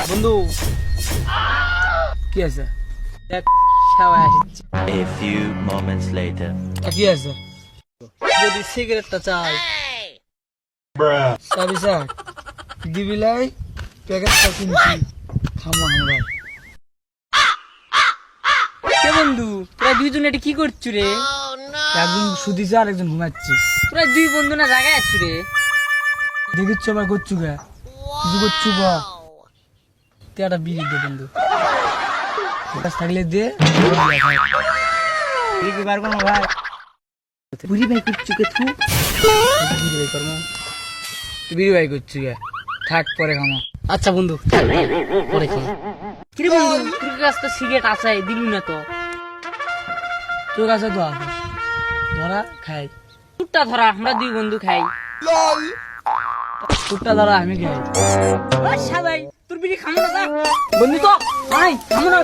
বন্ধু কি আছে A few moments later. কি আছে যদি সিগারেটটা চাই চাবি স্যার দিবিলাই প্যাকেটটা কিনছি থামো আমরা কে বন্ধু তোরা দুইজন এটা কি করছো রে? একজন শুধিছে আর একজন ঘুমাচ্ছি। তোরা দুই বন্ধু না জায়গায় আছো রে? দেখিচ্ছ আবার করছু গা কিছু করছু গা তেটা বিড়ি দে বন্ধু থাকলে দে বার করবো ভাই বুড়ি ভাই করছু কে তুই বিড়ি ভাই করবো তুই বিড়ি ভাই করছু গে থাক পরে খামো। আচ্ছা বন্ধু পরে খামো। কিরে বন্ধু তোর কাছে তো সিগারেট আছে দিলু না তো? তোর কাছে তো আছে ধরা খাই টুকটা ধরা আমরা দুই বন্ধু খাই টুকটা ধরা আমি খাই। আচ্ছা ভাই তোর বিড়ি খামো না বন্ধু তো নাই খামো না